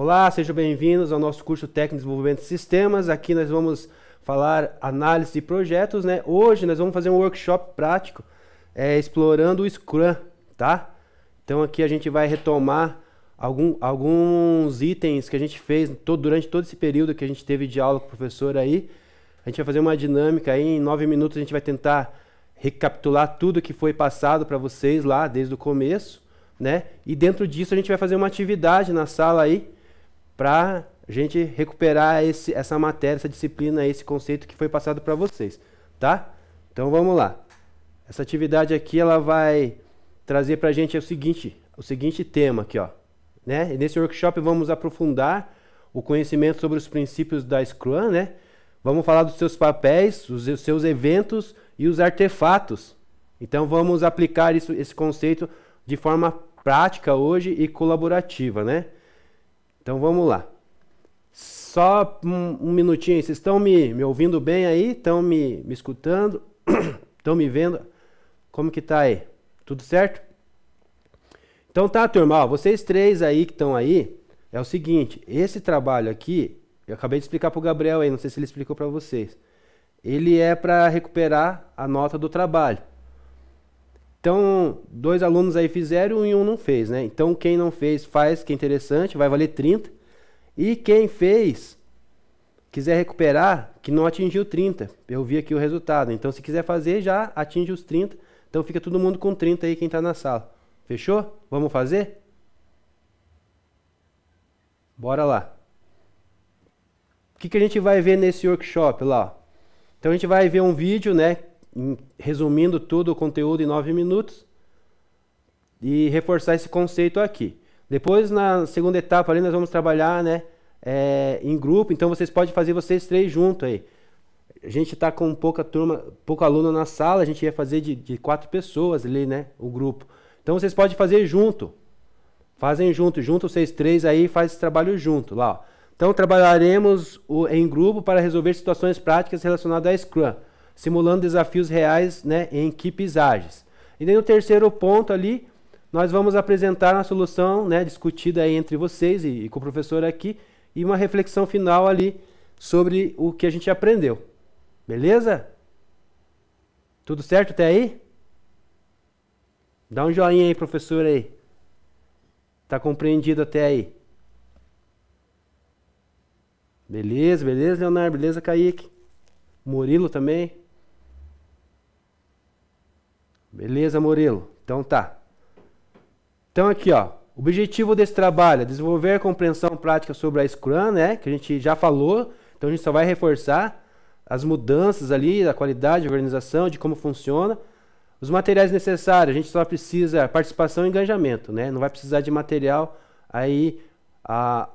Olá, sejam bem-vindos ao nosso curso Técnico de Desenvolvimento de Sistemas. Aqui nós vamos falar análise de projetos, né? Hoje nós vamos fazer um workshop prático explorando o Scrum, tá? Então aqui a gente vai retomar alguns itens que a gente fez durante todo esse período que a gente teve de aula com o professor aí. A gente vai fazer uma dinâmica aí, em 9 minutos a gente vai tentar recapitular tudo que foi passado para vocês lá desde o começo, né? E dentro disso a gente vai fazer uma atividade na sala aí para a gente recuperar essa matéria, essa disciplina, esse conceito que foi passado para vocês, tá? Então vamos lá. Essa atividade aqui ela vai trazer para a gente o seguinte tema aqui, ó, né? E nesse workshop vamos aprofundar o conhecimento sobre os princípios da Scrum, né? Vamos falar dos seus papéis, os seus eventos e os artefatos. Então vamos aplicar esse conceito de forma prática hoje e colaborativa, né? Então vamos lá. Só um minutinho aí. Vocês estão me ouvindo bem aí? Estão me escutando? Estão me vendo? Como que tá aí? Tudo certo? Então tá, turma. Ó, vocês três aí que estão aí, é o seguinte. Esse trabalho aqui, eu acabei de explicar para o Gabriel aí, não sei se ele explicou para vocês. Ele é para recuperar a nota do trabalho. Então, 2 alunos aí fizeram e um não fez, né? Então, quem não fez, faz, que é interessante, vai valer 30. E quem fez, quiser recuperar, que não atingiu 30. Eu vi aqui o resultado. Então, se quiser fazer, já atinge os 30. Então, fica todo mundo com 30 aí, quem está na sala. Fechou? Vamos fazer? Bora lá. O que a gente vai ver nesse workshop lá? Então, a gente vai ver um vídeo, né? Resumindo todo o conteúdo em 9 minutos e reforçar esse conceito aqui. Depois, na segunda etapa ali, nós vamos trabalhar, né, em grupo. Então, vocês podem fazer vocês três juntos aí. A gente está com pouca turma, pouco aluno na sala, a gente ia fazer de 4 pessoas ali, né, o grupo. Então, vocês podem fazer junto. Fazem junto vocês três aí, faz esse trabalho junto lá, ó. Então, trabalharemos em grupo para resolver situações práticas relacionadas a Scrum, simulando desafios reais, né, em equipes ágeis. E daí no terceiro ponto ali, nós vamos apresentar uma solução, né, discutida aí entre vocês e com o professor aqui, e uma reflexão final ali sobre o que a gente aprendeu. Beleza? Tudo certo até aí? Dá um joinha aí, professor aí. Tá compreendido até aí? Beleza, Leonardo? Beleza, Kaique? Murilo também? Beleza, Murilo? Então tá. Então aqui, ó, o objetivo desse trabalho é desenvolver a compreensão prática sobre a Scrum, né, que a gente já falou. Então a gente só vai reforçar as mudanças ali, da qualidade, da organização, de como funciona. Os materiais necessários, a gente só precisa participação e engajamento, né? Não vai precisar de material aí,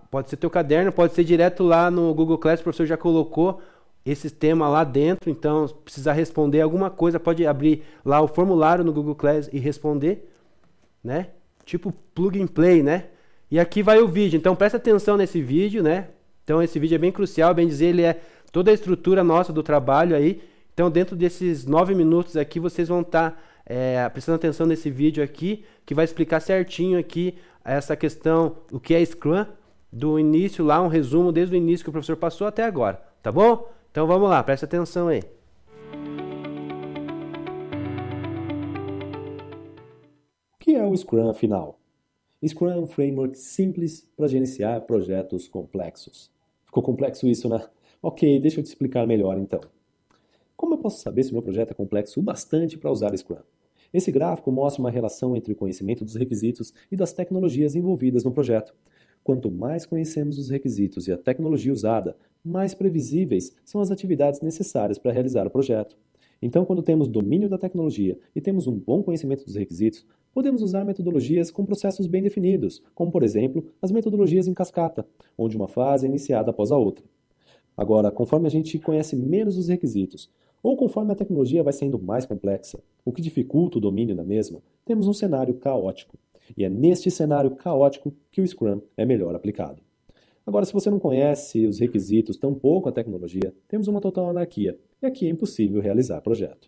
pode ser teu caderno, pode ser direto lá no Google Class, o professor já colocou esse tema lá dentro. Então, se precisar responder alguma coisa, pode abrir lá o formulário no Google Class e responder, né? Tipo plug and play, né? E aqui vai o vídeo. Então, presta atenção nesse vídeo, né? Então, esse vídeo é bem crucial, bem dizer, ele é toda a estrutura nossa do trabalho aí. Então, dentro desses 9 minutos aqui, vocês vão estar prestando atenção nesse vídeo aqui, que vai explicar certinho aqui essa questão, o que é Scrum, do início lá, um resumo desde o início que o professor passou até agora, tá bom? Então vamos lá, presta atenção aí. O que é o Scrum, afinal? Scrum é um framework simples para gerenciar projetos complexos. Ficou complexo isso, né? Ok, deixa eu te explicar melhor então. Como eu posso saber se o meu projeto é complexo o bastante para usar Scrum? Esse gráfico mostra uma relação entre o conhecimento dos requisitos e das tecnologias envolvidas no projeto. Quanto mais conhecemos os requisitos e a tecnologia usada, mais previsíveis são as atividades necessárias para realizar o projeto. Então, quando temos domínio da tecnologia e temos um bom conhecimento dos requisitos, podemos usar metodologias com processos bem definidos, como, por exemplo, as metodologias em cascata, onde uma fase é iniciada após a outra. Agora, conforme a gente conhece menos os requisitos, ou conforme a tecnologia vai sendo mais complexa, o que dificulta o domínio da mesma, temos um cenário caótico. E é neste cenário caótico que o Scrum é melhor aplicado. Agora, se você não conhece os requisitos, tampouco a tecnologia, temos uma total anarquia, e aqui é impossível realizar projeto.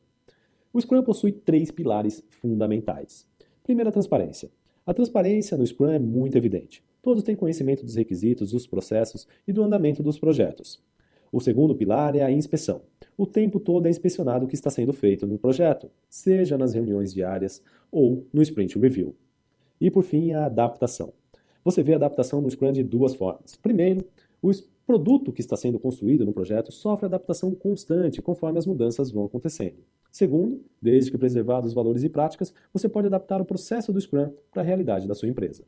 O Scrum possui 3 pilares fundamentais. Primeiro, a transparência. A transparência no Scrum é muito evidente. Todos têm conhecimento dos requisitos, dos processos e do andamento dos projetos. O segundo pilar é a inspeção. O tempo todo é inspecionado o que está sendo feito no projeto, seja nas reuniões diárias ou no Sprint Review. E por fim, a adaptação. Você vê a adaptação no Scrum de duas formas. Primeiro, o produto que está sendo construído no projeto sofre adaptação constante conforme as mudanças vão acontecendo. Segundo, desde que preservados os valores e práticas, você pode adaptar o processo do Scrum para a realidade da sua empresa.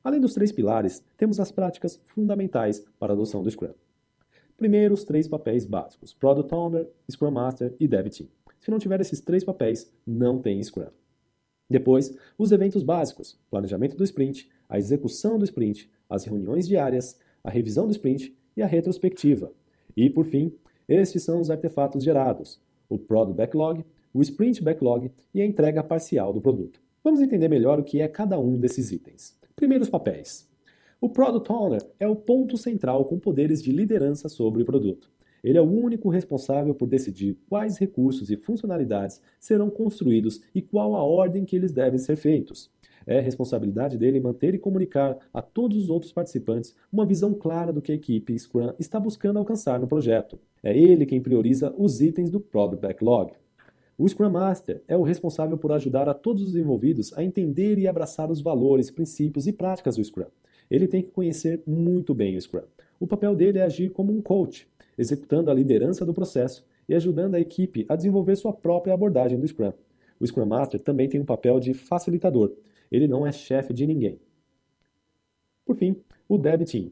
Além dos três pilares, temos as práticas fundamentais para a adoção do Scrum. Primeiro, os três papéis básicos: Product Owner, Scrum Master e Dev Team. Se não tiver esses três papéis, não tem Scrum. Depois, os eventos básicos: planejamento do sprint, a execução do sprint, as reuniões diárias, a revisão do sprint e a retrospectiva. E, por fim, estes são os artefatos gerados: o Product Backlog, o Sprint Backlog e a entrega parcial do produto. Vamos entender melhor o que é cada um desses itens. Primeiro, os papéis. O Product Owner é o ponto central com poderes de liderança sobre o produto. Ele é o único responsável por decidir quais recursos e funcionalidades serão construídos e qual a ordem que eles devem ser feitos. É responsabilidade dele manter e comunicar a todos os outros participantes uma visão clara do que a equipe Scrum está buscando alcançar no projeto. É ele quem prioriza os itens do Product Backlog. O Scrum Master é o responsável por ajudar a todos os envolvidos a entender e abraçar os valores, princípios e práticas do Scrum. Ele tem que conhecer muito bem o Scrum. O papel dele é agir como um coach, executando a liderança do processo e ajudando a equipe a desenvolver sua própria abordagem do Scrum. O Scrum Master também tem um papel de facilitador. Ele não é chefe de ninguém. Por fim, o Dev Team.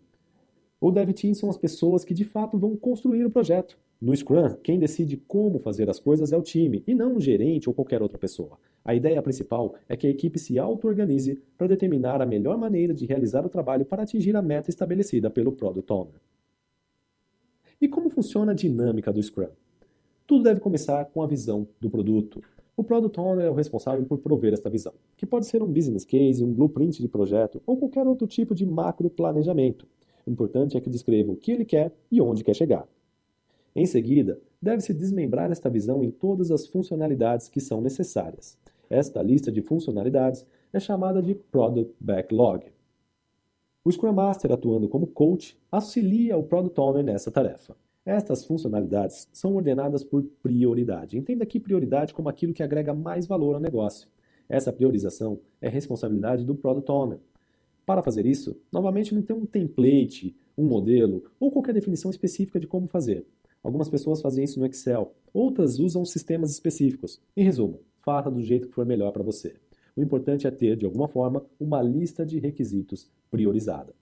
O Dev Team são as pessoas que de fato vão construir o projeto. No Scrum, quem decide como fazer as coisas é o time, e não um gerente ou qualquer outra pessoa. A ideia principal é que a equipe se auto-organize para determinar a melhor maneira de realizar o trabalho para atingir a meta estabelecida pelo Product Owner. E como funciona a dinâmica do Scrum? Tudo deve começar com a visão do produto. O Product Owner é o responsável por prover esta visão, que pode ser um business case, um blueprint de projeto ou qualquer outro tipo de macro planejamento. O importante é que descreva o que ele quer e onde quer chegar. Em seguida, deve-se desmembrar esta visão em todas as funcionalidades que são necessárias. Esta lista de funcionalidades é chamada de Product Backlog. O Scrum Master, atuando como coach, auxilia o Product Owner nessa tarefa. Estas funcionalidades são ordenadas por prioridade. Entenda aqui prioridade como aquilo que agrega mais valor ao negócio. Essa priorização é responsabilidade do Product Owner. Para fazer isso, novamente não tem um template, um modelo ou qualquer definição específica de como fazer. Algumas pessoas fazem isso no Excel, outras usam sistemas específicos. Em resumo, faça do jeito que for melhor para você. O importante é ter, de alguma forma, uma lista de requisitos priorizada.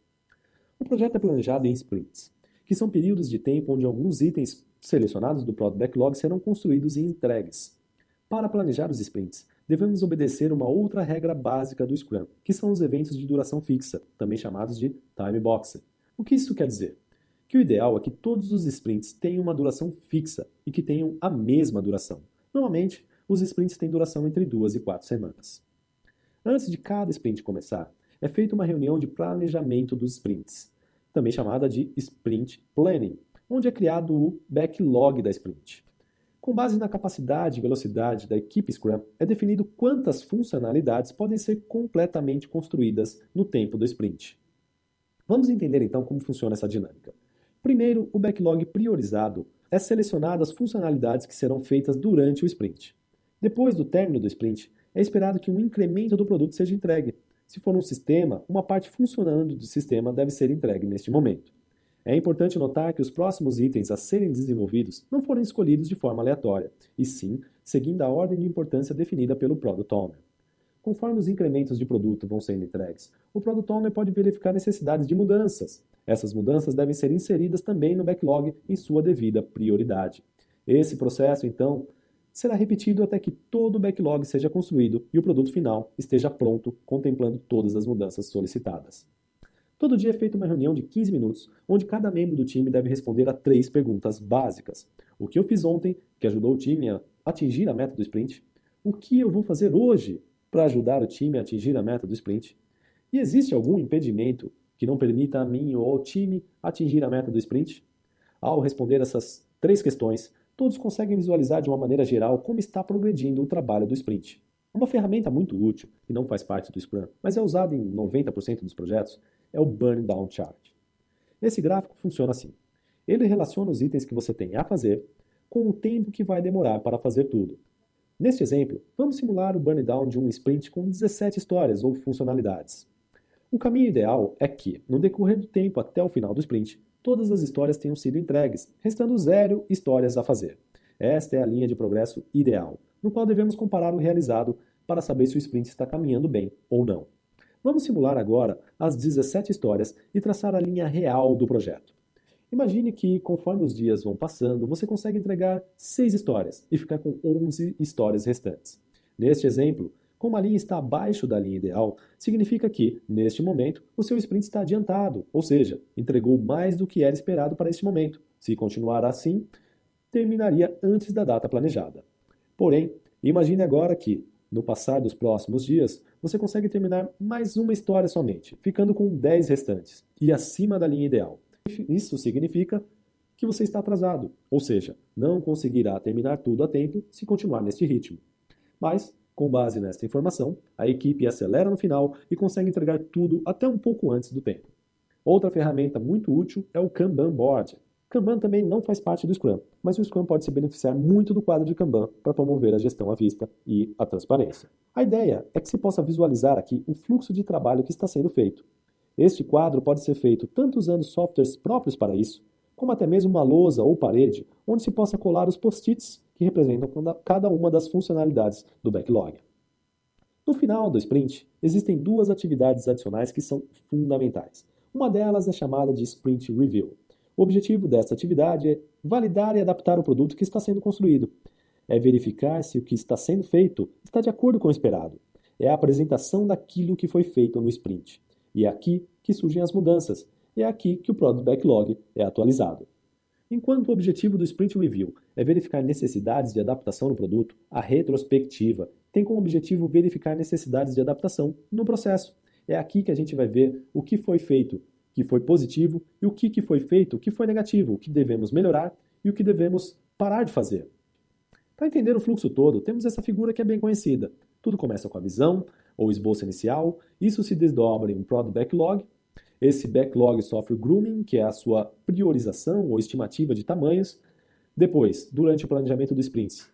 O projeto é planejado em sprints, que são períodos de tempo onde alguns itens selecionados do Product Backlog serão construídos e entregues. Para planejar os sprints, devemos obedecer uma outra regra básica do Scrum, que são os eventos de duração fixa, também chamados de time boxing. O que isso quer dizer? Que o ideal é que todos os sprints tenham uma duração fixa e que tenham a mesma duração. Normalmente, os sprints têm duração entre 2 e 4 semanas. Antes de cada sprint começar, é feita uma reunião de planejamento dos sprints, também chamada de Sprint Planning, onde é criado o backlog da sprint. Com base na capacidade e velocidade da equipe Scrum, é definido quantas funcionalidades podem ser completamente construídas no tempo do sprint. Vamos entender então como funciona essa dinâmica. Primeiro, o backlog priorizado é selecionado as funcionalidades que serão feitas durante o sprint. Depois do término do sprint, é esperado que um incremento do produto seja entregue. Se for um sistema, uma parte funcionando do sistema deve ser entregue neste momento. É importante notar que os próximos itens a serem desenvolvidos não foram escolhidos de forma aleatória, e sim seguindo a ordem de importância definida pelo Product Owner. Conforme os incrementos de produto vão sendo entregues, o Product Owner pode verificar necessidades de mudanças. Essas mudanças devem ser inseridas também no backlog em sua devida prioridade. Esse processo, então, será repetido até que todo o backlog seja construído e o produto final esteja pronto, contemplando todas as mudanças solicitadas. Todo dia é feita uma reunião de 15 minutos, onde cada membro do time deve responder a 3 perguntas básicas. O que eu fiz ontem, que ajudou o time a atingir a meta do sprint? O que eu vou fazer hoje para ajudar o time a atingir a meta do sprint? E existe algum impedimento que não permita a mim ou ao time atingir a meta do sprint? Ao responder essas 3 questões, todos conseguem visualizar de uma maneira geral como está progredindo o trabalho do sprint. Uma ferramenta muito útil, que não faz parte do Scrum, mas é usada em 90% dos projetos, é o Burn Down Chart. Esse gráfico funciona assim. Ele relaciona os itens que você tem a fazer com o tempo que vai demorar para fazer tudo. Neste exemplo, vamos simular o burn down de um sprint com 17 histórias ou funcionalidades. O caminho ideal é que, no decorrer do tempo até o final do sprint, todas as histórias tenham sido entregues, restando 0 histórias a fazer. Esta é a linha de progresso ideal, no qual devemos comparar o realizado para saber se o sprint está caminhando bem ou não. Vamos simular agora as 17 histórias e traçar a linha real do projeto. Imagine que, conforme os dias vão passando, você consegue entregar 6 histórias e ficar com 11 histórias restantes. Neste exemplo, como a linha está abaixo da linha ideal, significa que, neste momento, o seu sprint está adiantado, ou seja, entregou mais do que era esperado para este momento. Se continuar assim, terminaria antes da data planejada. Porém, imagine agora que, no passar dos próximos dias, você consegue terminar mais uma história somente, ficando com 10 restantes, e acima da linha ideal. Isso significa que você está atrasado, ou seja, não conseguirá terminar tudo a tempo se continuar neste ritmo. Mas, com base nesta informação, a equipe acelera no final e consegue entregar tudo até um pouco antes do tempo. Outra ferramenta muito útil é o Kanban Board. Kanban também não faz parte do Scrum, mas o Scrum pode se beneficiar muito do quadro de Kanban para promover a gestão à vista e a transparência. A ideia é que se possa visualizar aqui o fluxo de trabalho que está sendo feito. Este quadro pode ser feito tanto usando softwares próprios para isso, como até mesmo uma lousa ou parede, onde se possa colar os post-its que representam cada uma das funcionalidades do backlog. No final do sprint, existem 2 atividades adicionais que são fundamentais. Uma delas é chamada de Sprint Review. O objetivo desta atividade é validar e adaptar o produto que está sendo construído. É verificar se o que está sendo feito está de acordo com o esperado. É a apresentação daquilo que foi feito no sprint. E é aqui que surgem as mudanças. É aqui que o Product Backlog é atualizado. Enquanto o objetivo do Sprint Review é verificar necessidades de adaptação no produto, a retrospectiva tem como objetivo verificar necessidades de adaptação no processo. É aqui que a gente vai ver o que foi feito, que foi positivo, e o que foi feito, que foi negativo, o que devemos melhorar e o que devemos parar de fazer. Para entender o fluxo todo, temos essa figura que é bem conhecida. Tudo começa com a visão, ou esboço inicial, isso se desdobra em um Product Backlog. Esse backlog sofre o grooming, que é a sua priorização ou estimativa de tamanhos. Depois, durante o planejamento do sprint,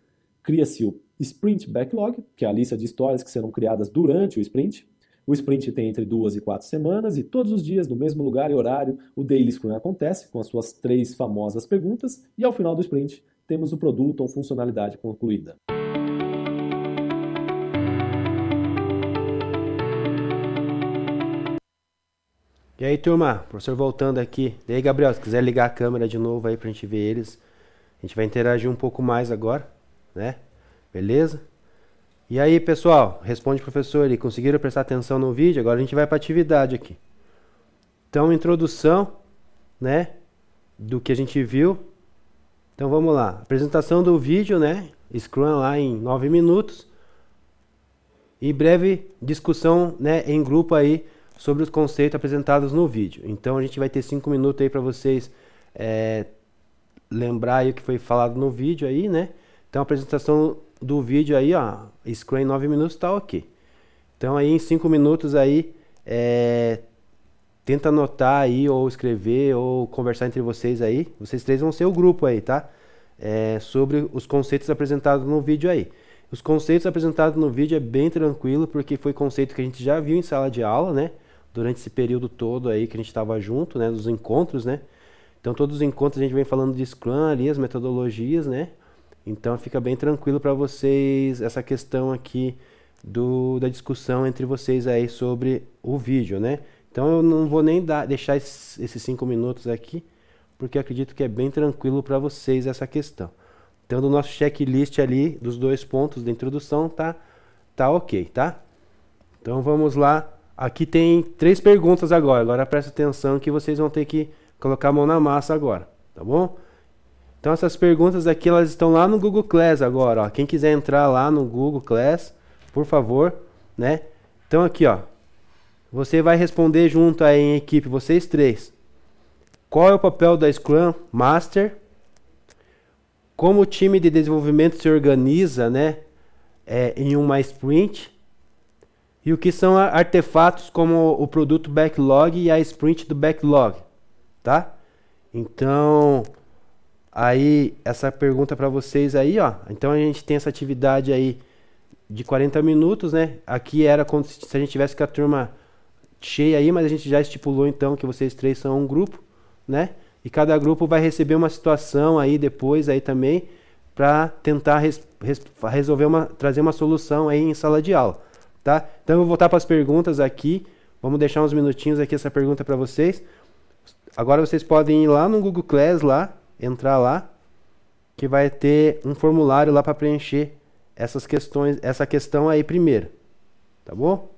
cria-se o Sprint Backlog, que é a lista de histórias que serão criadas durante o sprint. O sprint tem entre 2 e 4 semanas e todos os dias, no mesmo lugar e horário, o Daily Scrum acontece com as suas 3 famosas perguntas e ao final do sprint temos o produto ou funcionalidade concluída. E aí, turma, professor voltando aqui. E aí, Gabriel, se quiser ligar a câmera de novo aí pra gente ver eles, a gente vai interagir um pouco mais agora, né? Beleza? E aí, pessoal, responde o professor ali, conseguiram prestar atenção no vídeo? Agora a gente vai pra atividade aqui. Então, introdução, né, do que a gente viu. Então, vamos lá. Apresentação do vídeo, né? Scrum lá em 9 minutos. E breve discussão, né, em grupo aí, sobre os conceitos apresentados no vídeo. Então a gente vai ter 5 minutos aí para vocês lembrar aí o que foi falado no vídeo aí, né? Então a apresentação do vídeo aí, ó, Scrum em 9 minutos tá ok. Então aí em 5 minutos aí, tenta anotar aí, ou escrever, ou conversar entre vocês aí. Vocês 3 vão ser o grupo aí, tá? Sobre os conceitos apresentados no vídeo aí. Os conceitos apresentados no vídeo é bem tranquilo, porque foi conceito que a gente já viu em sala de aula, né? Durante esse período todo aí que a gente estava junto, né? Dos encontros, né? Então todos os encontros a gente vem falando de Scrum ali, as metodologias, né? Então fica bem tranquilo para vocês essa questão aqui da discussão entre vocês aí sobre o vídeo, né? Então eu não vou nem deixar esses 5 minutos aqui, porque eu acredito que é bem tranquilo para vocês essa questão. Então do nosso checklist ali, dos 2 pontos da introdução, tá ok, tá? Então vamos lá. Aqui tem 3 perguntas agora. Agora presta atenção que vocês vão ter que colocar a mão na massa agora, tá bom? Então essas perguntas aqui, elas estão lá no Google Class agora, ó. Quem quiser entrar lá no Google Class, por favor, né? Então aqui, ó. Você vai responder junto aí em equipe, vocês 3. Qual é o papel da Scrum Master? Como o time de desenvolvimento se organiza, né? em uma sprint, e o que são artefatos como o produto backlog e a sprint do backlog, tá? Então, aí essa pergunta para vocês aí, ó. Então a gente tem essa atividade aí de 40 minutos, né? Aqui era como se a gente tivesse com a turma cheia aí, mas a gente já estipulou então que vocês três são um grupo, né? E cada grupo vai receber uma situação aí depois aí também para tentar resolver trazer uma solução aí em sala de aula, tá? Então eu vou voltar para as perguntas aqui. Vamos deixar uns minutinhos aqui essa pergunta para vocês. Agora vocês podem ir lá no Google Class lá, entrar lá, que vai ter um formulário lá para preencher essas questões, essa questão aí primeiro, tá bom?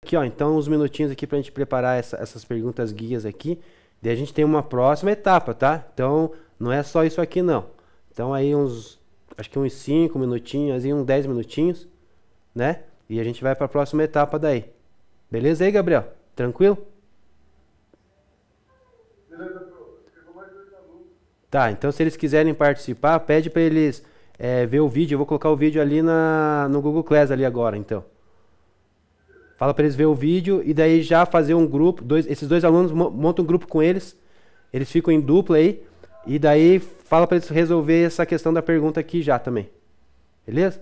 Aqui, ó, então uns minutinhos aqui pra gente preparar essas perguntas guias aqui. Daí a gente tem uma próxima etapa, tá? Então, não é só isso aqui não. Então aí acho que uns 5 minutinhos, aí uns 10 minutinhos, né? E a gente vai pra próxima etapa daí. Beleza aí, Gabriel? Tranquilo? Tá, então se eles quiserem participar, pede pra eles ver o vídeo. Eu vou colocar o vídeo ali no Google Class ali agora, então. Fala para eles ver o vídeo e daí já fazer um grupo. Esses dois alunos montam um grupo com eles. Eles ficam em dupla aí. E daí fala para eles resolver essa questão da pergunta aqui já também. Beleza?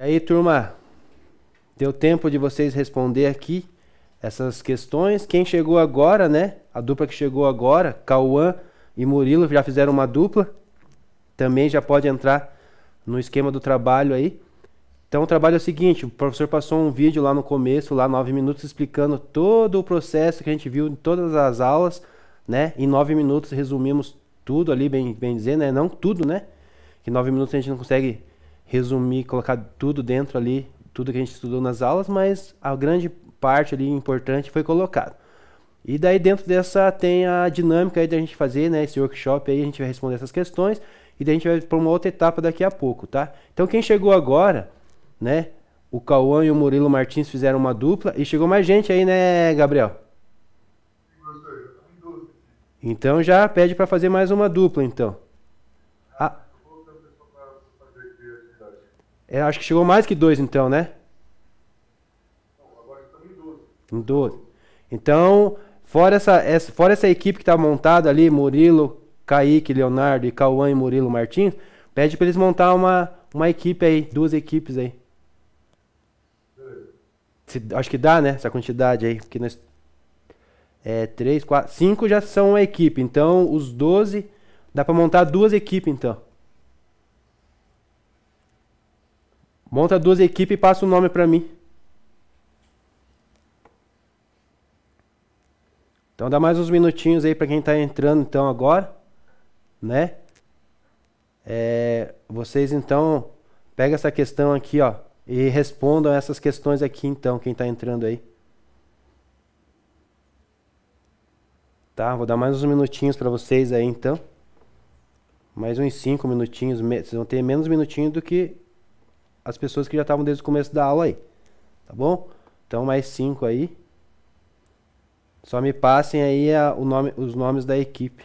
E aí, turma, deu tempo de vocês responder aqui essas questões. Quem chegou agora, né? A dupla que chegou agora, Cauã e Murilo, já fizeram uma dupla. Também já pode entrar no esquema do trabalho aí. Então o trabalho é o seguinte, o professor passou um vídeo lá no começo, lá 9 minutos, explicando todo o processo que a gente viu em todas as aulas, né? Em 9 minutos resumimos tudo ali, bem dizer, né? Não tudo, né? Que 9 minutos a gente não consegue resumir, colocar tudo dentro ali, tudo que a gente estudou nas aulas, mas a grande parte ali importante foi colocado. E daí dentro dessa tem a dinâmica aí da gente fazer, né? Esse workshop aí, a gente vai responder essas questões e daí a gente vai para uma outra etapa daqui a pouco, tá? Então quem chegou agora, né? O Cauã e o Murilo Martins fizeram uma dupla e chegou mais gente aí, né, Gabriel? Então já pede para fazer mais uma dupla, então. Ah, acho que chegou mais que 2, então, né? Em 12. Então, fora essa equipe que está montada ali, Murilo, Kaique, Leonardo e Cauã e Murilo Martins, pede para eles montar uma equipe aí, 2 equipes aí. Acho que dá, né? Essa quantidade aí. Porque nós. 3, 4, 5 já são uma equipe. Então, os 12. Dá pra montar 2 equipes, então. Monta 2 equipes e passa o nome pra mim. Então, dá mais uns minutinhos aí pra quem tá entrando, então, agora. Né? Vocês, então, pegam essa questão aqui, ó. E respondam essas questões aqui, então, quem tá entrando aí. Tá, vou dar mais uns minutinhos pra vocês aí, então. Mais uns 5 minutinhos. Vocês vão ter menos minutinhos do que as pessoas que já estavam desde o começo da aula aí. Tá bom? Então, mais 5 aí. Só me passem aí os nomes da equipe.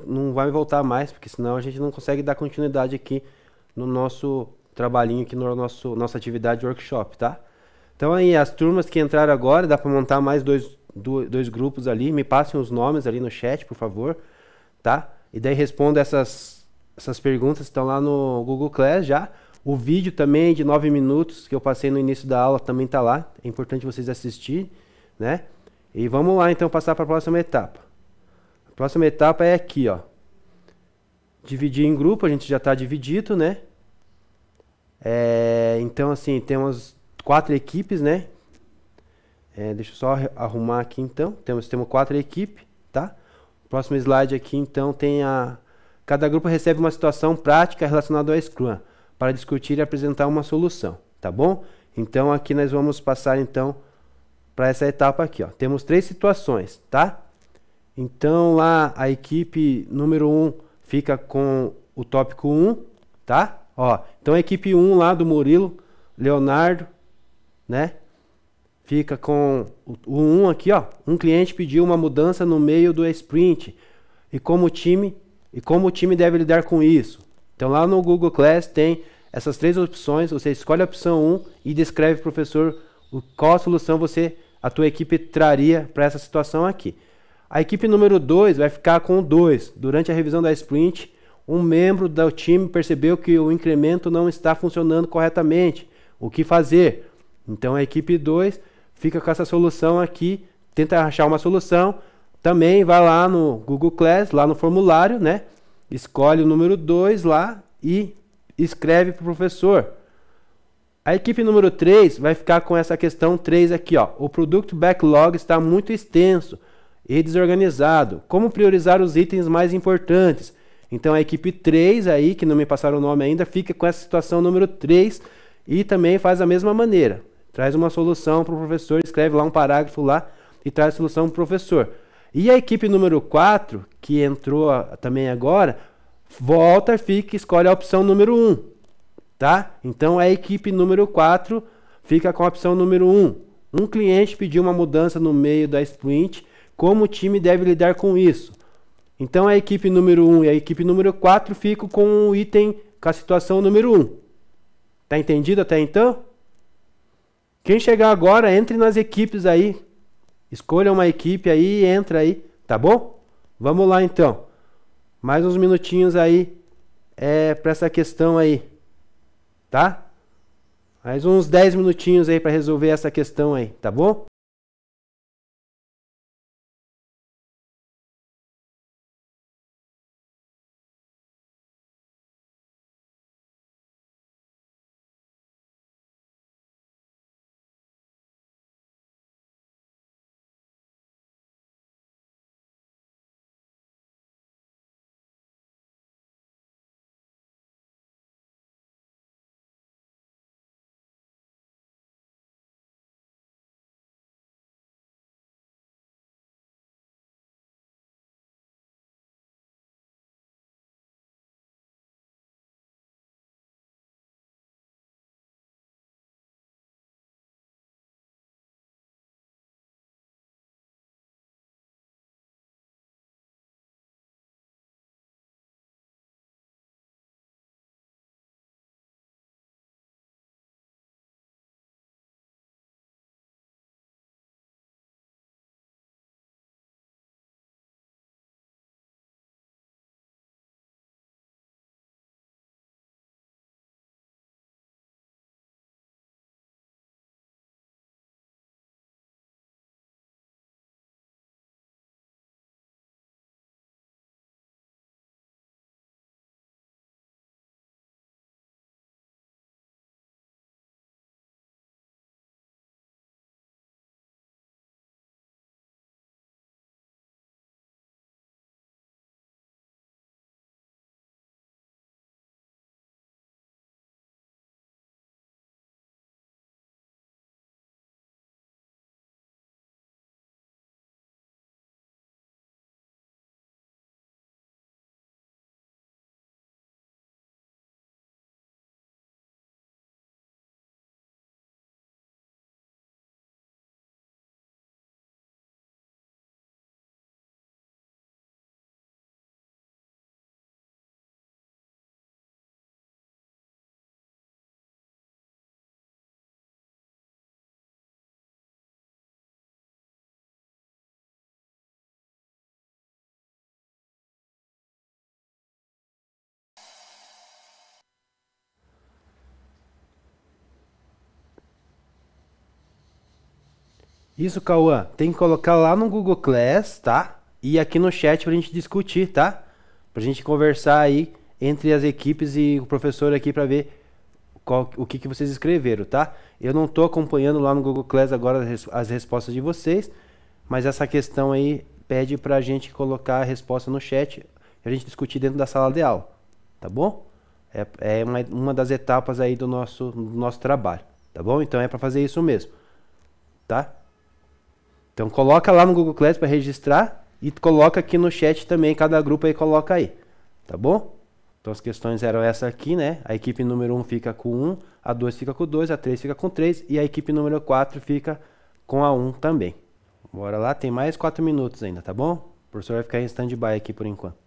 Não vai voltar mais, porque senão a gente não consegue dar continuidade aqui no nosso trabalhinho, aqui no nossa atividade de workshop, tá? Então aí, as turmas que entraram agora, dá para montar mais dois grupos ali, me passem os nomes ali no chat, por favor, tá? E daí responda essas perguntas que estão lá no Google Class já. O vídeo também de 9 minutos que eu passei no início da aula também está lá. É importante vocês assistirem, né? E vamos lá então passar para a próxima etapa. A próxima etapa é aqui, ó. Dividir em grupo, a gente já está dividido, né? Então assim, temos 4 equipes, né? Deixa eu só arrumar aqui então. Temos 4 equipes, tá? Próximo slide aqui então tem cada grupo recebe uma situação prática relacionada ao Scrum para discutir e apresentar uma solução, tá bom? Então aqui nós vamos passar então para essa etapa aqui, ó. Temos 3 situações, tá? Então lá a equipe número 1 fica com o tópico 1, tá? Ó, então a equipe 1 lá do Murilo, Leonardo, né? Fica com o 1 aqui, ó. Um cliente pediu uma mudança no meio do sprint. E como o time deve lidar com isso? Então lá no Google Class tem essas 3 opções. Você escolhe a opção 1 e descreve para o professor qual a solução a tua equipe traria para essa situação aqui. A equipe número 2 vai ficar com o 2. Durante a revisão da sprint, um membro do time percebeu que o incremento não está funcionando corretamente. O que fazer? Então a equipe 2 fica com essa solução aqui, tenta achar uma solução. Também vai lá no Google Class, lá no formulário, né? Escolhe o número 2 lá e escreve para o professor. A equipe número 3 vai ficar com essa questão 3 aqui, ó. O Product Backlog está muito extenso e desorganizado. Como priorizar os itens mais importantes? Então a equipe 3 aí, que não me passaram o nome ainda, fica com essa situação número 3 e também faz a mesma maneira. Traz uma solução para o professor, escreve lá um parágrafo lá e traz a solução para o professor. E a equipe número 4, que entrou também agora, volta, fica e escolhe a opção número 1. Tá? Então a equipe número 4 fica com a opção número 1. Um cliente pediu uma mudança no meio da sprint. Como o time deve lidar com isso? Então a equipe número 1 e a equipe número 4 ficam com o item, com a situação número 1. Tá entendido até então? Quem chegar agora, entre nas equipes aí. Escolha uma equipe aí e entra aí, tá bom? Vamos lá então. Mais uns minutinhos aí para essa questão aí, tá? Mais uns 10 minutinhos aí para resolver essa questão aí, tá bom? Isso, Cauã, tem que colocar lá no Google Class, tá? E aqui no chat pra gente discutir, tá? Pra gente conversar aí entre as equipes e o professor aqui pra ver o que vocês escreveram, tá? Eu não tô acompanhando lá no Google Class agora as respostas de vocês, mas essa questão aí pede pra gente colocar a resposta no chat e a gente discutir dentro da sala de aula, tá bom? É uma das etapas aí do nosso trabalho, tá bom? Então é pra fazer isso mesmo, tá? Então coloca lá no Google Class para registrar e coloca aqui no chat também, cada grupo aí coloca aí, tá bom? Então as questões eram essa aqui, né? A equipe número 1 fica com 1, a 2 fica com 2, a 3 fica com 3 e a equipe número 4 fica com a 1 também. Bora lá, tem mais 4 minutos ainda, tá bom? O professor vai ficar em stand-by aqui por enquanto.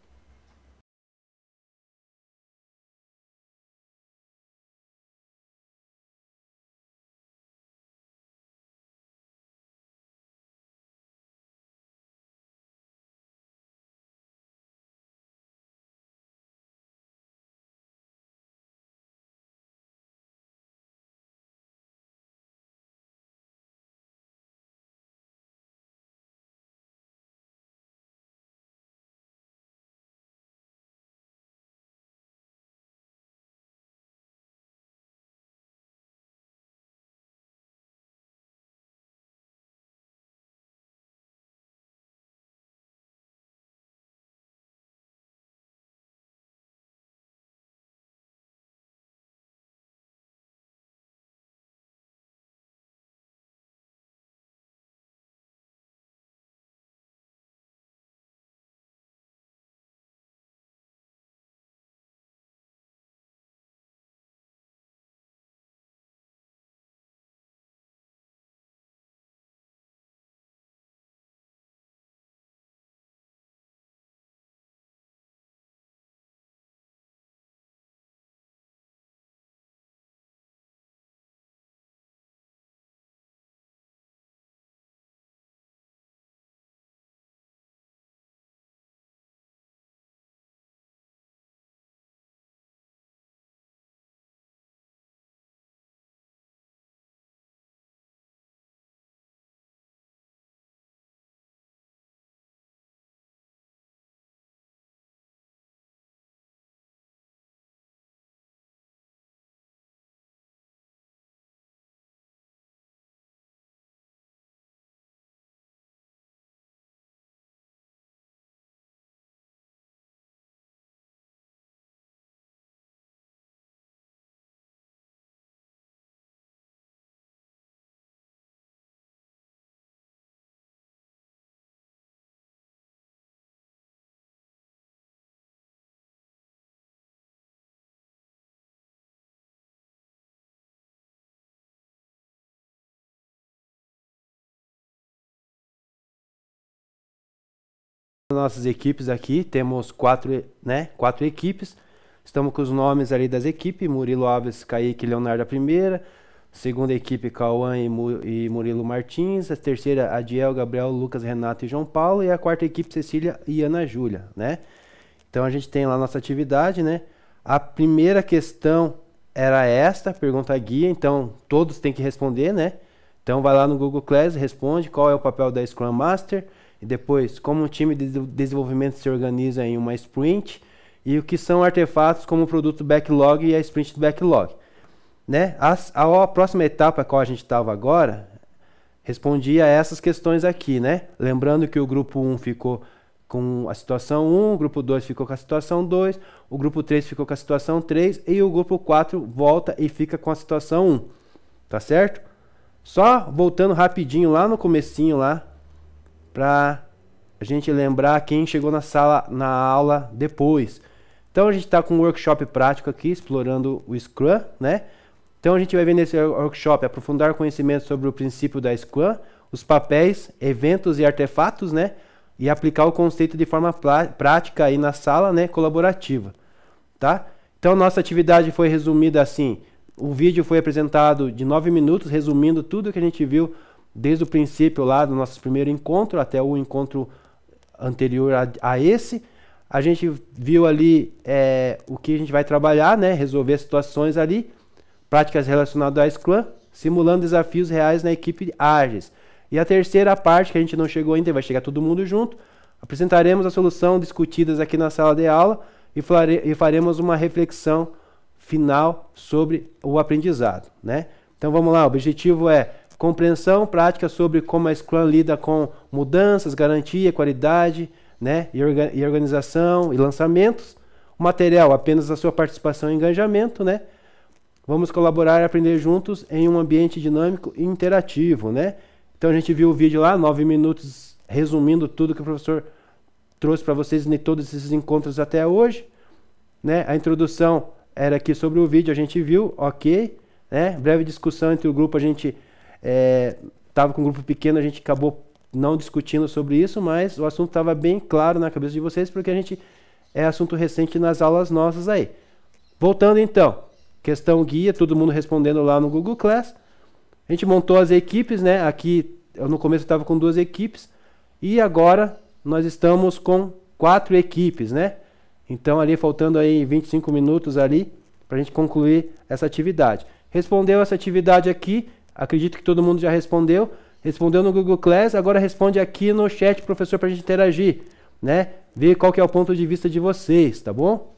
Nossas equipes aqui, temos quatro equipes. Estamos com os nomes ali das equipes: Murilo Alves, Kaique e Leonardo a primeira. Segunda equipe, Cauã e Murilo Martins. A terceira, Adiel, Gabriel, Lucas, Renato e João Paulo. E a quarta equipe, Cecília e Ana Júlia, né? Então a gente tem lá a nossa atividade, né? A primeira questão era esta, pergunta guia, então todos têm que responder, né? Então vai lá no Google Class, responde qual é o papel da Scrum Master. E depois, como um time de desenvolvimento se organiza em uma sprint e o que são artefatos como o produto backlog e a sprint do backlog, né? A próxima etapa, a qual a gente estava agora, respondia a essas questões aqui, né? Lembrando que o grupo 1 ficou com a situação 1, o grupo 2 ficou com a situação 2, o grupo 3 ficou com a situação 3 e o grupo 4 volta e fica com a situação 1, tá certo? Só voltando rapidinho lá no comecinho lá, para a gente lembrar quem chegou na aula depois. Então a gente está com um workshop prático aqui, explorando o Scrum, né? Então a gente vai ver nesse workshop aprofundar conhecimento sobre o princípio da Scrum, os papéis, eventos e artefatos, né? E aplicar o conceito de forma prática aí na sala, né, colaborativa, tá? Então nossa atividade foi resumida assim. O vídeo foi apresentado de 9 minutos, resumindo tudo que a gente viu desde o princípio lá do nosso primeiro encontro até o encontro anterior a esse. A gente viu ali o que a gente vai trabalhar, né? Resolver situações ali, práticas relacionadas à Scrum, simulando desafios reais na equipe Agile. E a terceira parte, que a gente não chegou ainda, vai chegar todo mundo junto, apresentaremos a solução discutidas aqui na sala de aula e faremos uma reflexão final sobre o aprendizado, né? Então vamos lá, o objetivo é compreensão prática sobre como a Scrum lida com mudanças, garantia, qualidade, né? E organização e lançamentos. O material, apenas a sua participação e engajamento, né? Vamos colaborar e aprender juntos em um ambiente dinâmico e interativo, né? Então a gente viu o vídeo lá, 9 minutos, resumindo tudo que o professor trouxe para vocês em todos esses encontros até hoje, né? A introdução era aqui sobre o vídeo, a gente viu, ok, né? Breve discussão entre o grupo, a gente estava com um grupo pequeno, a gente acabou não discutindo sobre isso, mas o assunto estava bem claro na cabeça de vocês, porque a gente é assunto recente nas aulas nossas aí. Voltando então, questão guia, todo mundo respondendo lá no Google Class. A gente montou as equipes, né? Aqui, no começo estava com 2 equipes, e agora nós estamos com 4 equipes, né? Então ali faltando aí 25 minutos ali para a gente concluir essa atividade. Respondeu essa atividade aqui, acredito que todo mundo já respondeu. Respondeu no Google Class, agora responde aqui no chat, professor, para a gente interagir, né? Ver qual que é o ponto de vista de vocês, tá bom?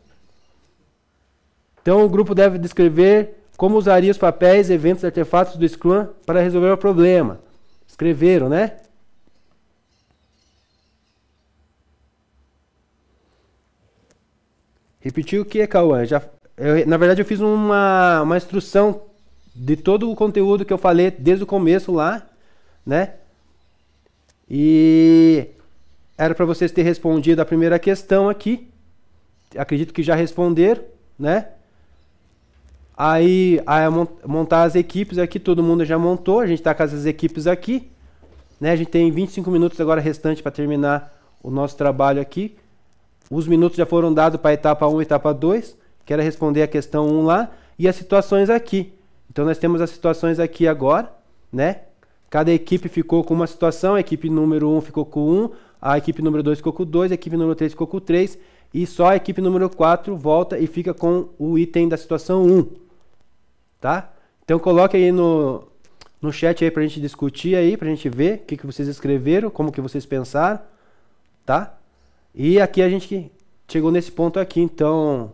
Então o grupo deve descrever como usaria os papéis, eventos, artefatos do Scrum para resolver o problema. Escreveram, né? Repetiu o que, Cauã? Na verdade, eu fiz uma instrução de todo o conteúdo que eu falei desde o começo lá, né? E era para vocês terem respondido a primeira questão aqui. Acredito que já responderam, né? Aí montar as equipes aqui, todo mundo já montou. A gente está com essas equipes aqui, né? A gente tem 25 minutos agora restante para terminar o nosso trabalho aqui. Os minutos já foram dados para a etapa 1 e etapa 2, que era responder a questão 1 lá, e as situações aqui. Então nós temos as situações aqui agora, né? Cada equipe ficou com uma situação, a equipe número 1 ficou com 1, a equipe número 2 ficou com 2, a equipe número 3 ficou com 3, e só a equipe número 4 volta e fica com o item da situação 1. Tá? Então coloque aí no chat aí pra gente discutir aí, pra gente ver o que vocês escreveram, como que vocês pensaram, tá? E aqui a gente chegou nesse ponto aqui, então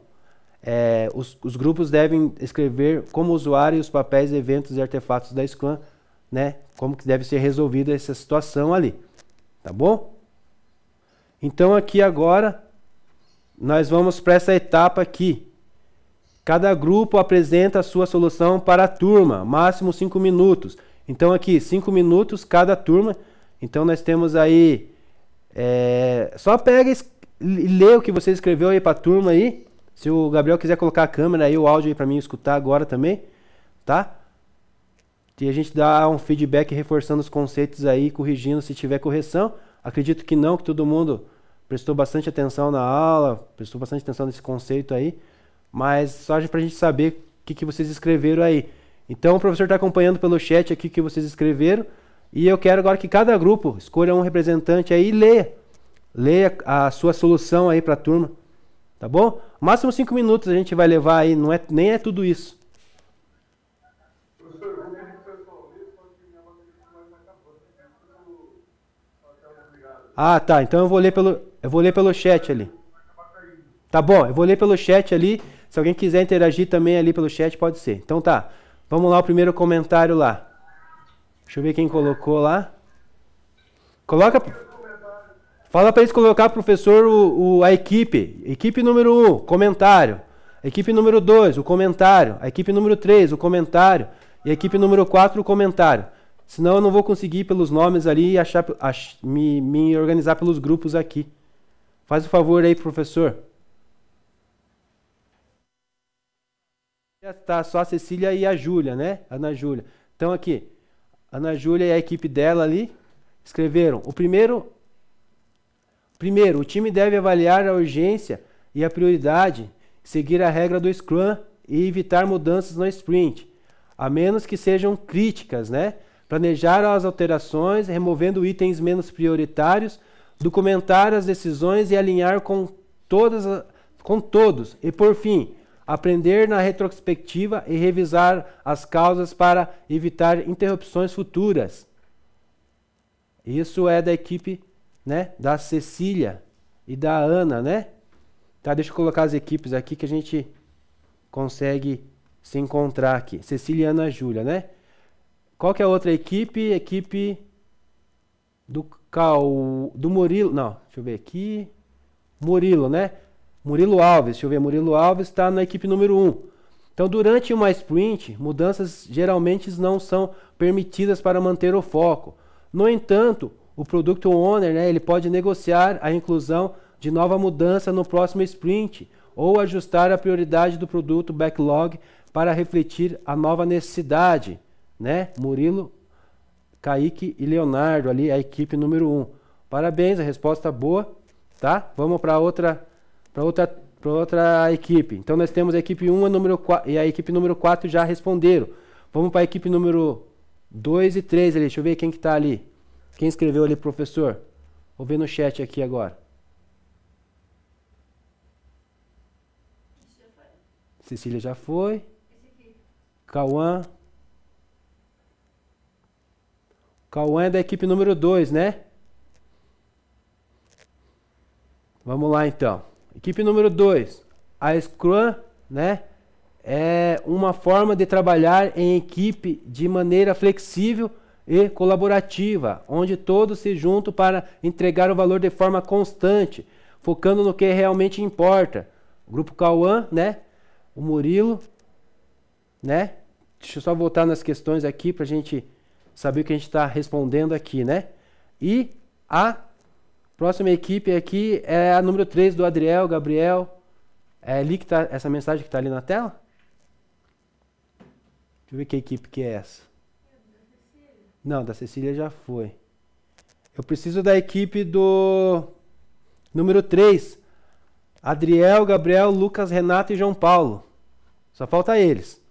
os grupos devem escrever como usuário os papéis, eventos e artefatos da Scrum, né? Como que deve ser resolvida essa situação ali, tá bom? Então aqui agora nós vamos para essa etapa aqui. Cada grupo apresenta a sua solução para a turma, máximo 5 minutos. Então aqui 5 minutos cada turma. Então nós temos aí só pega e lê o que você escreveu aí para a turma aí. Se o Gabriel quiser colocar a câmera aí, o áudio aí para mim escutar agora também, tá? E a gente dá um feedback reforçando os conceitos aí, corrigindo se tiver correção. Acredito que não, que todo mundo prestou bastante atenção na aula, prestou bastante atenção nesse conceito aí, mas só para a gente saber o que vocês escreveram aí. Então o professor está acompanhando pelo chat aqui o que vocês escreveram, e eu quero agora que cada grupo escolha um representante aí e leia a sua solução aí para a turma, tá bom? Máximo 5 minutos a gente vai levar aí, nem é tudo isso. Ah, tá. Então eu vou ler pelo chat ali. Tá bom, eu vou ler pelo chat ali. Se alguém quiser interagir também ali pelo chat, pode ser. Então tá. Vamos lá, o primeiro comentário lá. Deixa eu ver quem colocou lá. Fala para eles colocar, professor, a equipe. Equipe número 1, comentário. Equipe número 2, o comentário. A equipe número 3, o comentário. E a equipe número 4, o comentário. Senão eu não vou conseguir pelos nomes ali e me organizar pelos grupos aqui. Faz o favor aí, professor. Tá só a Cecília e a Júlia, né? Ana Júlia. Então aqui, Ana Júlia e a equipe dela ali escreveram. Primeiro, o time deve avaliar a urgência e a prioridade, seguir a regra do Scrum e evitar mudanças no sprint, a menos que sejam críticas, né? Planejar as alterações, removendo itens menos prioritários, documentar as decisões e alinhar com todos. E por fim, aprender na retrospectiva e revisar as causas para evitar interrupções futuras. Isso é da equipe, né, da Cecília e da Ana, né? Tá, deixa eu colocar as equipes aqui que a gente consegue se encontrar aqui. Cecília e Ana Júlia, né? Qual que é a outra equipe? Equipe do Murilo. Não, deixa eu ver aqui. Murilo, né? Murilo Alves. Deixa eu ver. Murilo Alves está na equipe número 1. Então, durante uma sprint, mudanças geralmente não são permitidas para manter o foco. No entanto, o Product Owner, né, ele pode negociar a inclusão de nova mudança no próximo sprint ou ajustar a prioridade do produto backlog para refletir a nova necessidade, né? Murilo, Kaique e Leonardo ali, a equipe número 1. Parabéns, a resposta boa, tá? Vamos para outra equipe. Então nós temos a equipe 1 e a equipe número 4 já responderam. Vamos para a equipe número 2 e 3 ali. Deixa eu ver quem que tá ali. Quem escreveu ali, professor? Vou ver no chat aqui agora. Cecília já foi. Cauã. Cauã é da equipe número 2, né? Vamos lá então. Equipe número 2. A Scrum, né, é uma forma de trabalhar em equipe de maneira flexível e colaborativa, onde todos se juntam para entregar o valor de forma constante, focando no que realmente importa. O grupo Cauã, né? O Murilo, né? Deixa eu só voltar nas questões aqui para a gente saber o que a gente está respondendo aqui, né? E a próxima equipe aqui é a número 3 do Adriel, Gabriel. É ali que tá essa mensagem que está ali na tela? Deixa eu ver que equipe que é essa. Não, da Cecília já foi. Eu preciso da equipe do número 3. Adriel, Gabriel, Lucas, Renato e João Paulo. Só falta eles.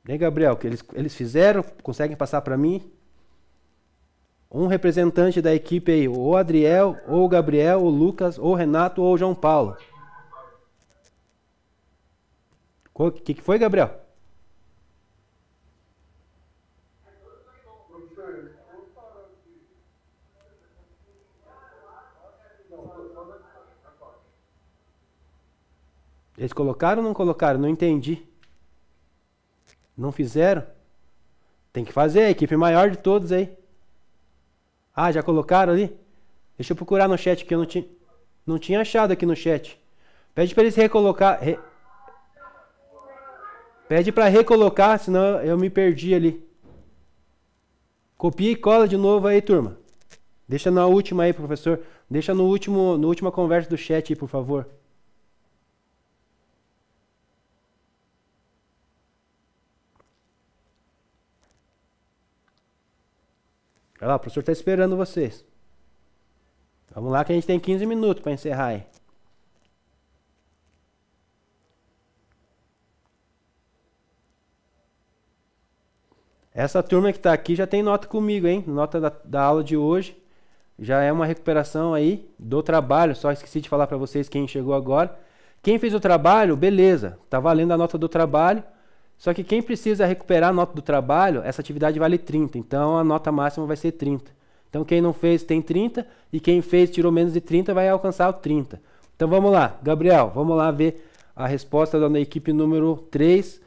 E aí, Gabriel, o que eles fizeram? Conseguem passar para mim? Um representante da equipe aí, ou Adriel, ou o Gabriel, ou o Lucas, ou o Renato, ou o João Paulo. O que foi, Gabriel? Eles colocaram ou não colocaram? Não entendi. Não fizeram? Tem que fazer, a equipe maior de todos aí. Ah, já colocaram ali? Deixa eu procurar no chat que eu não tinha achado aqui no chat. Pede para eles recolocar. Pede para recolocar, senão eu me perdi ali. Copia e cola de novo aí, turma. Deixa na última aí, professor. Deixa no última conversa do chat aí, por favor. Olha lá, o professor está esperando vocês. Vamos lá que a gente tem 15 minutos para encerrar aí. Essa turma que está aqui já tem nota comigo, hein? Nota da aula de hoje. Já é uma recuperação aí do trabalho. Só esqueci de falar para vocês quem chegou agora. Quem fez o trabalho, beleza. Tá valendo a nota do trabalho. Só que quem precisa recuperar a nota do trabalho, essa atividade vale 30. Então a nota máxima vai ser 30. Então quem não fez tem 30. E quem fez, tirou menos de 30, vai alcançar o 30. Então vamos lá, Gabriel. Vamos lá ver a resposta da equipe número 3.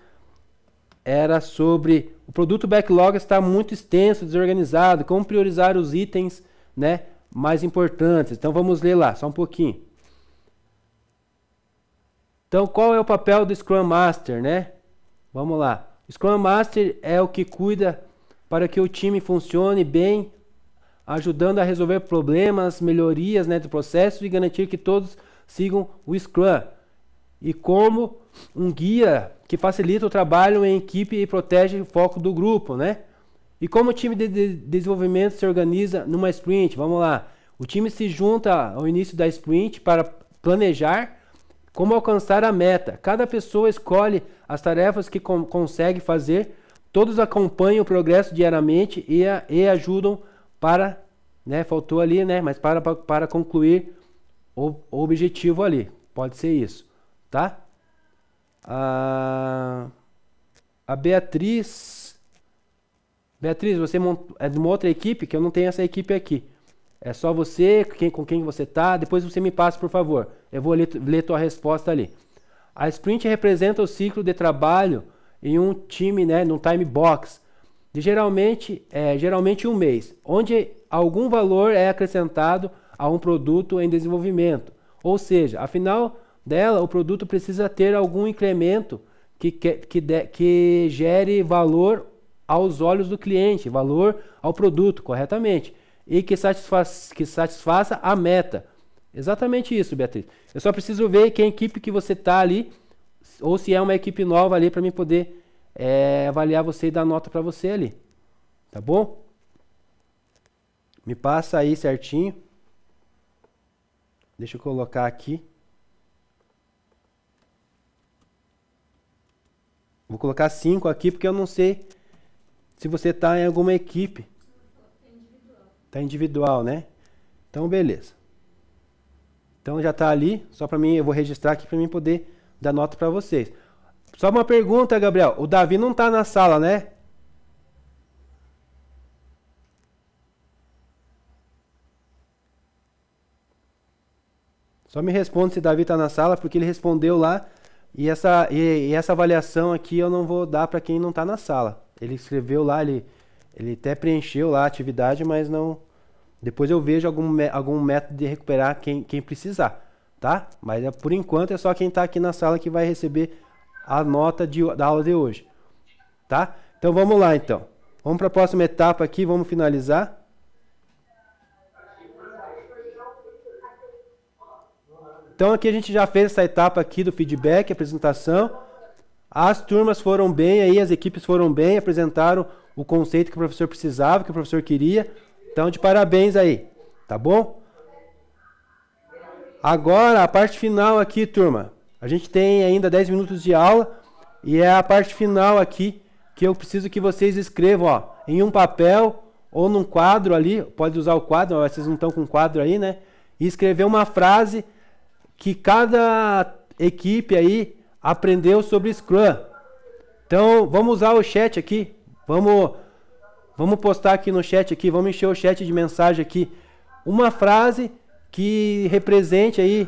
Era sobre o produto backlog está muito extenso, desorganizado, como priorizar os itens, né, mais importantes. Então vamos ler lá, só um pouquinho. Então qual é o papel do Scrum Master, né? Vamos lá. O Scrum Master é o que cuida para que o time funcione bem, ajudando a resolver problemas, melhorias, né, do processo e garantir que todos sigam o Scrum. E como um guia que facilita o trabalho em equipe e protege o foco do grupo, né? E como o time de desenvolvimento se organiza numa sprint? Vamos lá. O time se junta ao início da sprint para planejar como alcançar a meta. Cada pessoa escolhe as tarefas que consegue fazer. Todos acompanham o progresso diariamente e ajudam para, né? Faltou ali, né? Mas para concluir o objetivo ali. Pode ser isso, tá? A Beatriz. Beatriz, você é de uma outra equipe, que eu não tenho essa equipe aqui. É só você, com quem você tá. Depois você me passa, por favor. Eu vou ler tua resposta ali. A sprint representa o ciclo de trabalho em um time, né, num time box, de geralmente um mês, onde algum valor é acrescentado a um produto em desenvolvimento. Ou seja, afinal dela, o produto precisa ter algum incremento que gere valor aos olhos do cliente, valor ao produto, corretamente, e que satisfaça a meta. Exatamente isso, Beatriz. Eu só preciso ver que equipe que você está ali, ou se é uma equipe nova ali, para mim poder avaliar você e dar nota para você ali. Tá bom? Me passa aí certinho. Deixa eu colocar aqui. Vou colocar 5 aqui porque eu não sei se você está em alguma equipe. Está individual, né? Então, beleza. Então já está ali, só para mim, eu vou registrar aqui para mim poder dar nota para vocês. Só uma pergunta, Gabriel. O Davi não está na sala, né? Só me responde se o Davi está na sala, porque ele respondeu lá. E essa avaliação aqui eu não vou dar para quem não está na sala. Ele escreveu lá, ele até preencheu lá a atividade, mas não... Depois eu vejo algum método de recuperar quem precisar, tá? Mas por enquanto é só quem está aqui na sala que vai receber a nota da aula de hoje, tá? Então vamos lá, então. Vamos para a próxima etapa aqui, vamos finalizar. Então aqui a gente já fez essa etapa aqui do feedback, apresentação. As turmas foram bem aí, as equipes foram bem, apresentaram o conceito que o professor precisava, que o professor queria. Então, de parabéns aí, tá bom? Agora, a parte final aqui, turma. A gente tem ainda 10 minutos de aula e é a parte final aqui que eu preciso que vocês escrevam, ó, em um papel ou num quadro ali. Pode usar o quadro, mas vocês não estão com quadro aí, né? E escrever uma frase que cada equipe aí aprendeu sobre Scrum. Então, vamos usar o chat aqui. Vamos postar aqui no chat aqui, vamos encher o chat de mensagem aqui. Uma frase que represente aí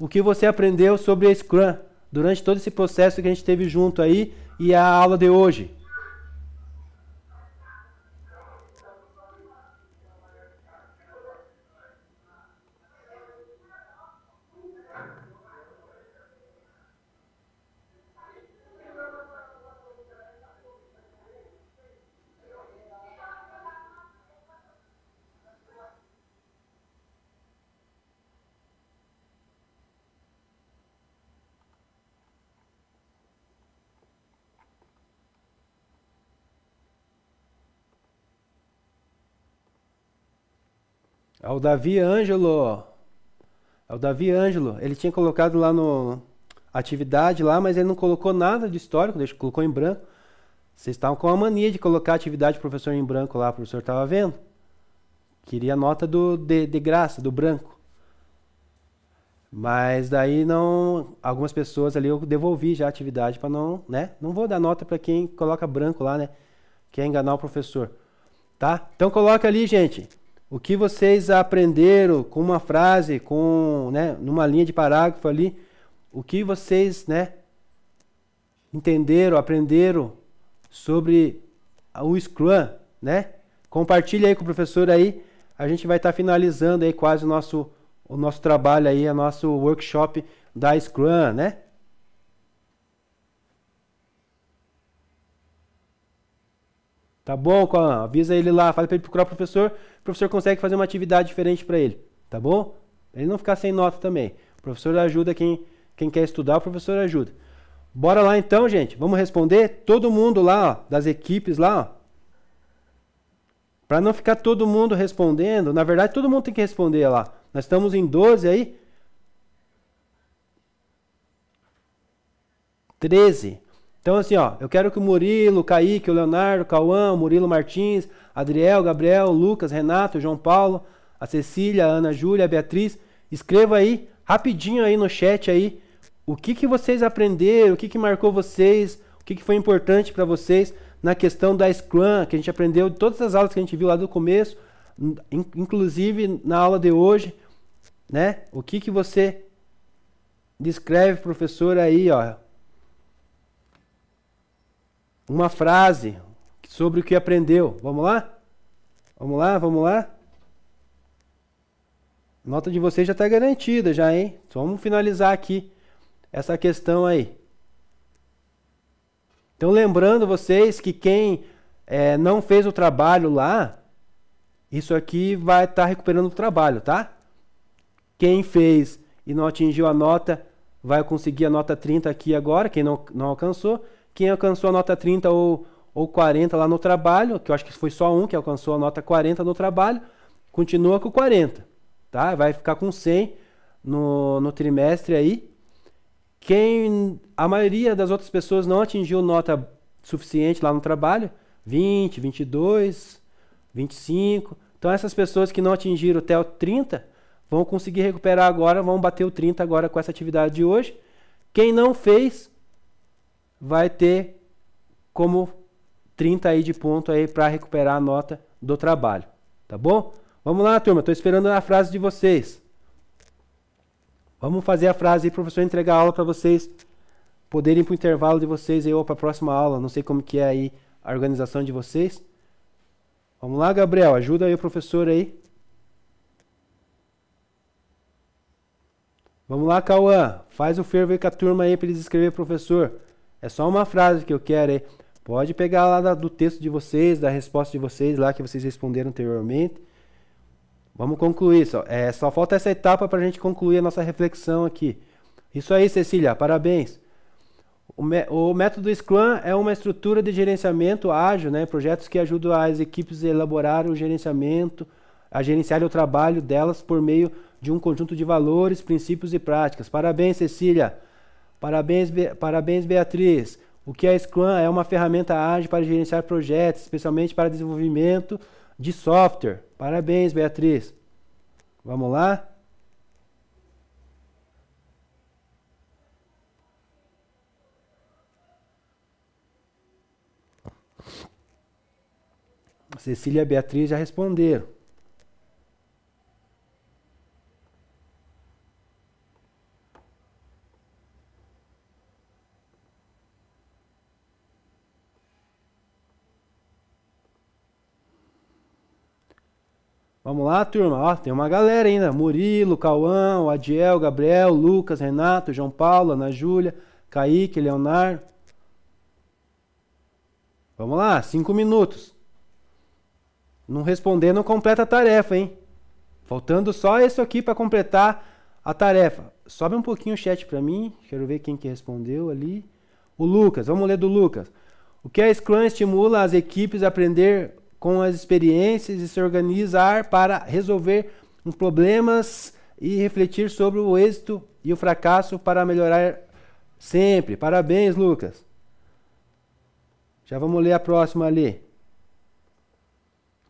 o que você aprendeu sobre a Scrum durante todo esse processo que a gente teve junto aí e a aula de hoje. É o Davi Ângelo. É o Davi Ângelo. Ele tinha colocado lá no atividade lá, mas ele não colocou nada de histórico, colocou em branco. Vocês estavam com a mania de colocar atividade do professor em branco lá, o professor estava vendo. Queria nota de graça, do branco. Mas daí não, algumas pessoas ali eu devolvi já a atividade para não, né? Não vou dar nota para quem coloca branco lá, né? Quer enganar o professor, tá? Então coloca ali, gente. O que vocês aprenderam com uma frase, né, numa linha de parágrafo ali, o que vocês, né, entenderam, aprenderam sobre o Scrum, né? Compartilha aí com o professor aí, a gente vai estar finalizando aí quase o nosso trabalho aí, o nosso workshop da Scrum, né? Tá bom, avisa ele lá, fala para ele procurar o professor consegue fazer uma atividade diferente para ele, tá bom? Ele não ficar sem nota também. O professor ajuda quem quer estudar, o professor ajuda. Bora lá então, gente, vamos responder? Todo mundo lá, ó, das equipes lá, para não ficar todo mundo respondendo, na verdade todo mundo tem que responder lá. Nós estamos em 12 aí. 13. Então, assim, ó, eu quero que o Murilo, o Kaique, o Leonardo, o Cauã, o Murilo Martins, Adriel, Gabriel, Lucas, Renato, João Paulo, a Cecília, a Ana Júlia, a Beatriz, escreva aí, rapidinho aí no chat aí, o que que vocês aprenderam, o que que marcou vocês, o que que foi importante para vocês na questão da Scrum, que a gente aprendeu de todas as aulas que a gente viu lá do começo, inclusive na aula de hoje, né? O que que você descreve, professor, aí, ó, uma frase sobre o que aprendeu. Vamos lá? Vamos lá, vamos lá? Nota de vocês já está garantida, já, hein? Então, vamos finalizar aqui essa questão aí. Então, lembrando vocês que quem não fez o trabalho lá, isso aqui vai estar recuperando o trabalho, tá? Quem fez e não atingiu a nota, vai conseguir a nota 30 aqui agora, quem não alcançou. Quem alcançou a nota 30 ou 40 lá no trabalho, que eu acho que foi só um que alcançou a nota 40 no trabalho, continua com 40, tá? Vai ficar com 100 no trimestre aí. A maioria das outras pessoas não atingiu nota suficiente lá no trabalho, 20, 22, 25. Então essas pessoas que não atingiram até o 30 vão conseguir recuperar agora, vão bater o 30 agora com essa atividade de hoje. Quem não fez vai ter como 30 aí de ponto aí para recuperar a nota do trabalho, tá bom? Vamos lá, turma, estou esperando a frase de vocês. Vamos fazer a frase aí, professor, entregar a aula para vocês poderem ir para o intervalo de vocês aí, ou para a próxima aula. Não sei como que é aí a organização de vocês. Vamos lá, Gabriel, ajuda aí o professor aí. Vamos lá, Cauã, faz o fervo aí com a turma aí para eles escrever, professor. É só uma frase que eu quero aí. Pode pegar lá do texto de vocês, da resposta de vocês lá que vocês responderam anteriormente. Vamos concluir. Só falta essa etapa para a gente concluir a nossa reflexão aqui. Isso aí, Cecília, parabéns. O método Scrum é uma estrutura de gerenciamento ágil, né? Projetos que ajudam as equipes a elaborar o gerenciamento, a gerenciar o trabalho delas por meio de um conjunto de valores, princípios e práticas. Parabéns, Cecília. Parabéns, Beatriz. O que é Scrum? É uma ferramenta ágil para gerenciar projetos, especialmente para desenvolvimento de software. Parabéns, Beatriz. Vamos lá? Cecília e Beatriz já responderam. Vamos lá, turma. Ó, tem uma galera ainda. Murilo, Cauã, o Adiel, Gabriel, Lucas, Renato, João Paulo, Ana Júlia, Kaique, Leonardo. Vamos lá, 5 minutos. Não responder, não completa a tarefa, hein? Faltando só isso aqui para completar a tarefa. Sobe um pouquinho o chat para mim. Quero ver quem que respondeu ali. O Lucas, vamos ler do Lucas. O que a Scrum estimula as equipes a aprender com as experiências e se organizar para resolver problemas e refletir sobre o êxito e o fracasso para melhorar sempre. Parabéns, Lucas. Já vamos ler a próxima ali.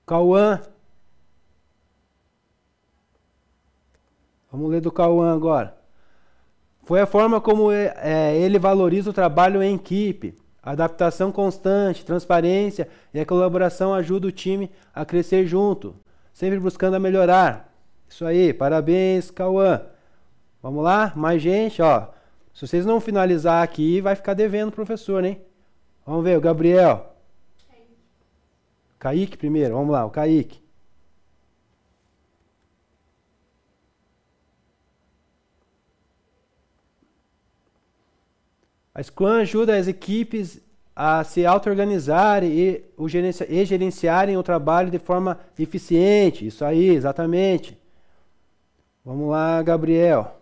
Cauã. Vamos ler do Cauã agora. Foi a forma como ele valoriza o trabalho em equipe. Adaptação constante, transparência e a colaboração ajudam o time a crescer junto, sempre buscando a melhorar. Isso aí, parabéns, Cauã. Vamos lá, mais gente, ó. Se vocês não finalizar aqui, vai ficar devendo o professor, hein? Vamos ver, o Gabriel. Kaique primeiro, vamos lá, o Kaique. A Scrum ajuda as equipes a se auto-organizarem e gerenciarem o trabalho de forma eficiente. Isso aí, exatamente. Vamos lá, Gabriel.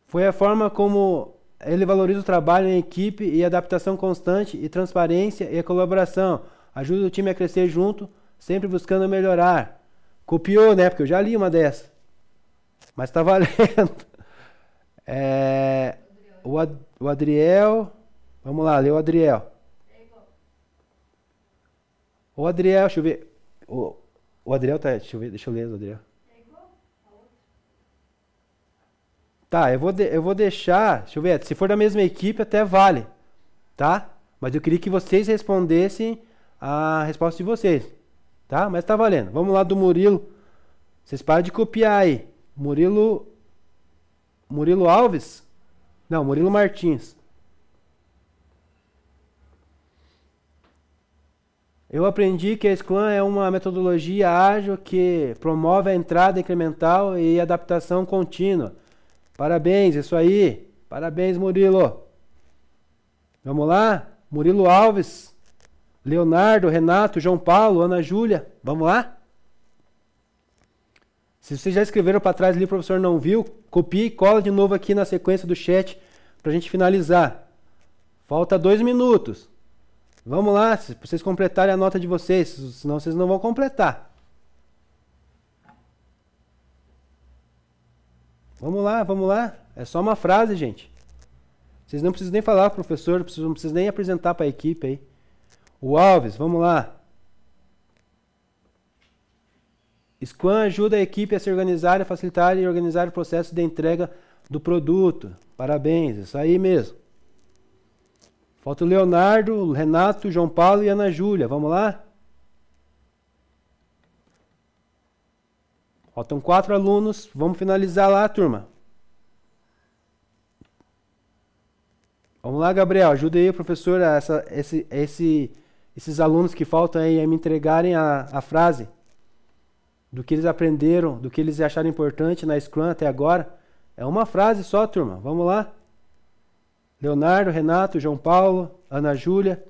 Foi a forma como ele valoriza o trabalho em equipe e adaptação constante e transparência e a colaboração. Ajuda o time a crescer junto, sempre buscando melhorar. Copiou, né? Porque eu já li uma dessa. Mas tá valendo. O Adriel. Vamos lá, lê o Adriel. O Adriel, deixa eu ver. O Adriel tá. Deixa eu ler o Adriel. Tá, eu vou deixar, deixa eu ver, se for da mesma equipe até vale, tá? Mas eu queria que vocês respondessem a resposta de vocês, tá? Mas tá valendo. Vamos lá do Murilo. Vocês param de copiar aí. Murilo Alves? Não, Murilo Martins. Eu aprendi que a Scrum é uma metodologia ágil que promove a entrada incremental e adaptação contínua. Parabéns, isso aí. Parabéns, Murilo. Vamos lá? Murilo Alves, Leonardo, Renato, João Paulo, Ana Júlia. Vamos lá? Se vocês já escreveram para trás ali, o professor não viu, copia e cola de novo aqui na sequência do chat para a gente finalizar. Falta 2 minutos. Vamos lá, para vocês completarem a nota de vocês, senão vocês não vão completar. Vamos lá, vamos lá. É só uma frase, gente. Vocês não precisam nem falar, professor, não precisam nem apresentar para a equipe aí. O Alves, vamos lá. Scrum ajuda a equipe a se organizar, a facilitar e organizar o processo de entrega do produto. Parabéns, isso aí mesmo. Falta o Leonardo, o Renato, o João Paulo e a Ana Júlia. Vamos lá? Faltam 4 alunos. Vamos finalizar lá, turma. Vamos lá, Gabriel. Ajuda aí, professor, esses alunos que faltam aí a me entregarem a frase do que eles aprenderam, do que eles acharam importante na Scrum até agora. É uma frase só, turma. Vamos lá. Leonardo, Renato, João Paulo, Ana Júlia.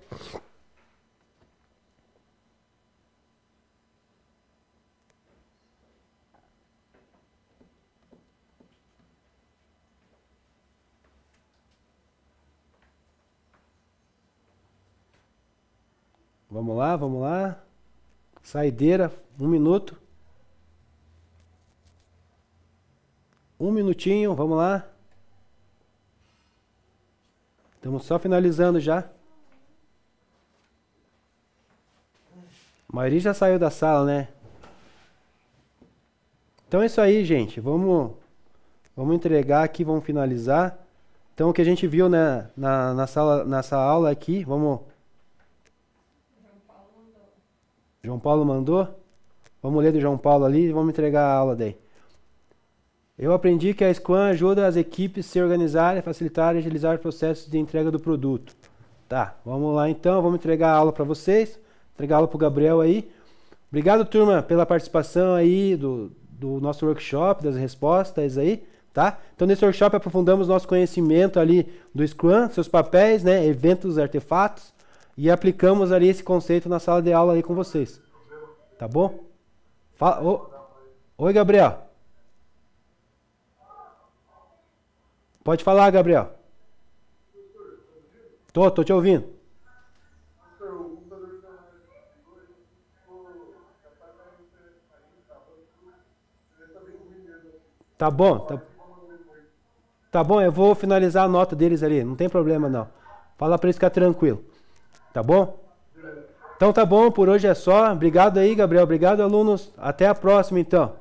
Vamos lá, vamos lá. Saideira, 1 minuto. 1 minutinho, vamos lá. Estamos só finalizando já. A maioria já saiu da sala, né? Então é isso aí, gente. Vamos entregar aqui, vamos finalizar. Então o que a gente viu, né, nessa aula aqui, vamos... João Paulo mandou? Vamos ler do João Paulo ali e vamos entregar a aula daí. Eu aprendi que a Scrum ajuda as equipes a se organizarem, facilitar e agilizar o processo de entrega do produto. Tá, vamos lá então, vamos entregar a aula para vocês, entregar a aula para o Gabriel aí. Obrigado, turma, pela participação aí do nosso workshop, das respostas aí, tá? Então nesse workshop aprofundamos nosso conhecimento ali do Scrum, seus papéis, né, eventos, artefatos, e aplicamos ali esse conceito na sala de aula aí com vocês. Tá bom? Oi, Gabriel. Pode falar, Gabriel. Tô te ouvindo. Tá bom, tá bom, eu vou finalizar a nota deles ali, não tem problema não. Fala para eles ficar tranquilo. Tá bom? Então tá bom, por hoje é só. Obrigado aí, Gabriel. Obrigado, alunos. Até a próxima, então.